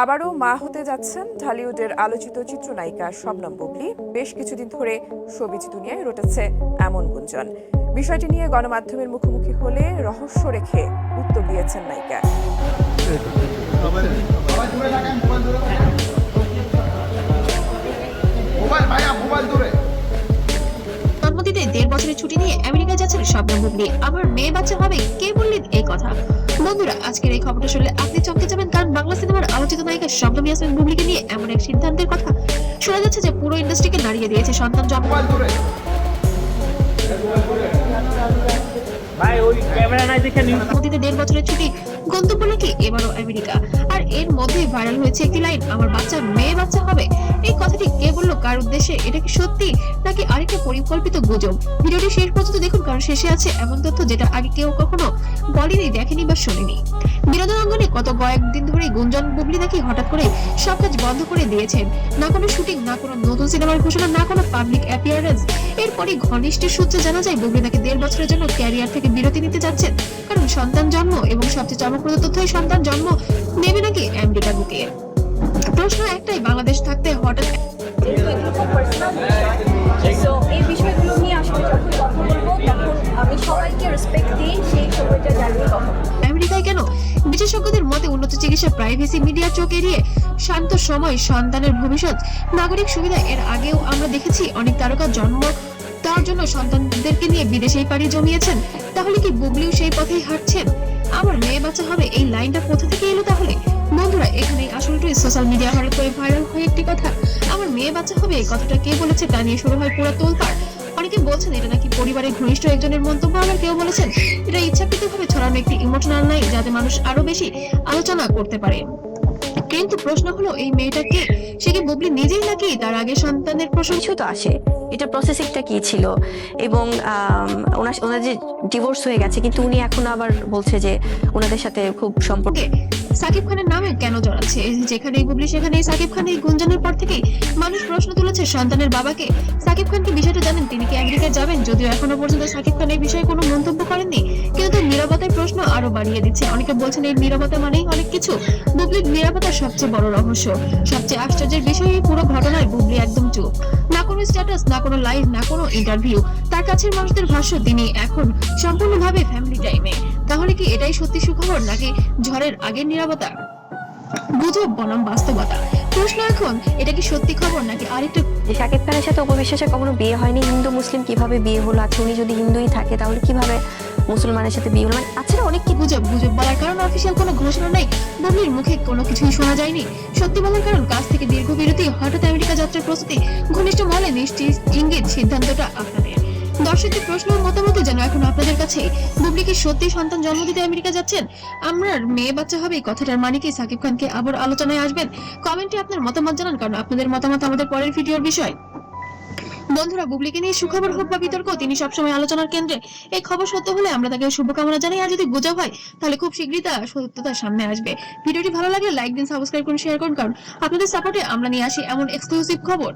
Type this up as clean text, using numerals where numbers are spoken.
আবারও মা হতে যাচ্ছেন ঢালিউডের আলোচিত চিত্রনায়িকা শবনম বুবলী। বেশ কিছুদিন ধরে শোবিজ দুনিয়ায় রটেছে এমন গুঞ্জন। বিষয়টি নিয়ে গণমাধ্যমের মুখোমুখি হলে রহস্য রেখে উত্তর দিয়েছেন নায়িকা। জন্মদিনে 1.5 বছরের ছুটি নিয়ে আমেরিকায় যাচ্ছেন শবনম বুবলী। আমার মেয়ে বাচ্চা হবে, কে বললেন এই কথা? বন্ধুরা, আজকের এই খবরটা শুনলে আপনি চমকে যাবেন, কারণ বাংলা সিনেমার আলোচিত নায়িকা শবনম ইয়াসমিন বুবলীকে নিয়ে এমন এক সিদ্ধান্তের কথা শোনা যাচ্ছে যে পুরো ইন্ডাস্ট্রিকে নাড়িয়ে দিয়েছে। সন্তান জন্ম মোদিতে 1.5 বছরের ছুটি, গন্তব্য নাকি এবারও আমেরিকা। আর এর মধ্যে ভাইরাল হয়েছে একটি লাইন, আমার বাচ্চা মেয়ে বাচ্চা হবে। এই কথাটি কে বললো, কার উদ্দেশ্যে? এটা কি সত্যি নাকি আরেকটা পরিকল্পিত গুজব? ভিডিওটি শেষ পর্যন্ত দেখুন, কারণ শেষে আছে এমন তথ্য যেটা আগে কেউ কখনো বলেনি, দেখেনি বা শোনেনি। বিনোদন অঙ্গনে গত কয়েকদিন ধরে গুঞ্জন বুবলী নাকি হঠাৎ করে সব কাজ বন্ধ করে দিয়েছেন। না কোনো শুটিং, না কোনো নতুন সিনেমার ঘোষণা, না কোনো পাবলিক অ্যাপিয়ারেন্স। এরপরই ঘনিষ্ঠের সূত্রে জানা যায় বুবলী নাকি 1.5 বছরের জন্য ক্যারিয়ার থেকে বিরতি নিতে যাচ্ছেন, কারণ সন্তান জন্ম, এবং সবচেয়ে চমকপ্রদ তথ্য, সন্তান জন্ম নেবে নাকি আমেরিকা ঢুকে। প্রশ্ন একটাই, বাংলাদেশ থাকতে হঠাৎ এই বিষয়গুলো নিয়ে আসলে যখন কথা বলবো তখন আমি সবাইকে রেসপেক্ট দিয়ে সেই সময়টা জানিয়ে কথা বলবো। আমেরিকায় কেন? বিশেষজ্ঞদের মতে উন্নত চিকিৎসা, প্রাইভেসি, মিডিয়া চোখ এড়িয়ে শান্ত সময়, সন্তানের ভবিষ্যৎ, নাগরিক সুবিধা। এর আগেও আমরা দেখেছি অনেক তারকা জন্ম দেওয়ার জন্য সন্তানদেরকে নিয়ে বিদেশেই পাড়ি জমিয়েছেন। তাহলে কি বুবলিও সেই পথেই হাঁটছেন? আমার মেয়ে বাচ্চা হবে, এই লাইনটা কোথা থেকে এলো তাহলে? বন্ধুরা, এখানেই আসলটাই সোশ্যাল মিডিয়া হঠাৎ করে ভাইরাল হয়ে একটি কথা, আমার মেয়ে বাচ্চা হবে, এই কথাটা কে বলেছে তা নিয়ে শুরু হয় পুরো তোলপাড়। অনেকে বলছেন এটা নাকি পরিবারের ঘনিষ্ঠ একজনের মন্তব্য, আবার কেউ বলেছেন এটা ইচ্ছাকৃতভাবে ছড়ানো একটি ইমোশনাল নাই, যাতে মানুষ আরো বেশি আলোচনা করতে পারে। কিন্তু প্রশ্ন হলো, এই মেয়েটাকে, সে কি বুবলি নিজেই নাকি তার আগে সন্তানের প্রসঙ্গ? কিছু তো আসে, এটা প্রসেসিংটা কি ছিল, এবং ওনার যে ডিভোর্স হয়ে গেছে, কিন্তু উনি এখন আবার বলছে যে ওনাদের সাথে খুব সম্পর্কে সাকিব খানের নামে কেন জড়াচ্ছে? যেখানেই বুবলি সেখানেই সাকিব খান। এই গুঞ্জনের পর থেকেই মানুষ প্রশ্ন তুলেছে সন্তানের বাবাকে। সাকিব খান কি বিষয়টা জানেন? তিনি কি আমেরিকায় যাবেন? যদিও এখনো পর্যন্ত সাকিব খান এই বিষয়ে কোনো মন্তব্য করেননি, কিন্তু তার নিরাপত্তার প্রশ্ন আরো বাড়িয়ে দিচ্ছে। অনেকে বলছেন এই নিরাপত্তা মানেই অনেক কিছু। বুবলির নিরাপত্তার সবচেয়ে বড় রহস্য, সবচেয়ে আশ্চর্যের বিষয়, এই পুরো ঘটনায় বুবলি একদম চুপ। না কোনো স্ট্যাটাস, না কোনো লাইভ, না কোনো ইন্টারভিউ। তার কাছের মানুষদের ভাষ্য, তিনি এখন সম্পূর্ণভাবে ফ্যামিলি টাইমে। তাহলে কি এটাই সত্যি সুখবর, নাকি ঝড়ের আগের নিরাপত্তা গুজব বনাম বাস্তবতা? প্রশ্ন এখন, এটা কি সত্যি খবর নাকি আরেকটা? শাকিব খানের সাথে অপবিশ্বাসের কখনো বিয়ে হয়নি। হিন্দু মুসলিম কিভাবে বিয়ে হলো? আচ্ছা, উনি যদি হিন্দুই থাকে তাহলে কিভাবে মুসলমানের সাথে বিয়ে হলো? মানে আচ্ছা, অনেক কি গুজব বলার কারণ অফিসিয়াল কোনো ঘোষণা নেই, বুবলির মুখে কোনো কিছুই শোনা যায়নি। সত্যি বলার কারণ, কাজ থেকে দীর্ঘ বিরতি, হঠাৎ আমেরিকা যাত্রার প্রস্তুতি, ঘনিষ্ঠ মহলে নিশ্চিত ইঙ্গিত, সিদ্ধান্তটা আপনাদের। দর্শকদের প্রশ্ন ও মতামত যেন এখন আপনাদের কাছে। বুবলি কি সত্যি সন্তান জন্ম দিতে আমেরিকা যাচ্ছেন? আমার মেয়ে বাচ্চা হবে, এই কথাটার মানে কি সাকিব খানকে আবার আলোচনায় আসবেন? কমেন্টে আপনার মতামত জানান, কারণ আপনাদের মতামত আমাদের পরের ভিডিওর বিষয়। বন্ধুরা, বুবলিকে নিয়ে সুখবর হোক বা বিতর্ক, তিনি সবসময় আলোচনার কেন্দ্রে। এই খবর সত্য হলে আমরা তাকে শুভকামনা জানাই, আর যদি গুজব হয় তাহলে খুব শীঘ্রই তা সত্যতার সামনে আসবে। ভিডিওটি ভালো লাগলে লাইক দিন, সাবস্ক্রাইব করুন, শেয়ার করুন, কারণ আপনাদের সাপোর্টে আমরা নিয়ে আসি এমন এক্সক্লুসিভ খবর।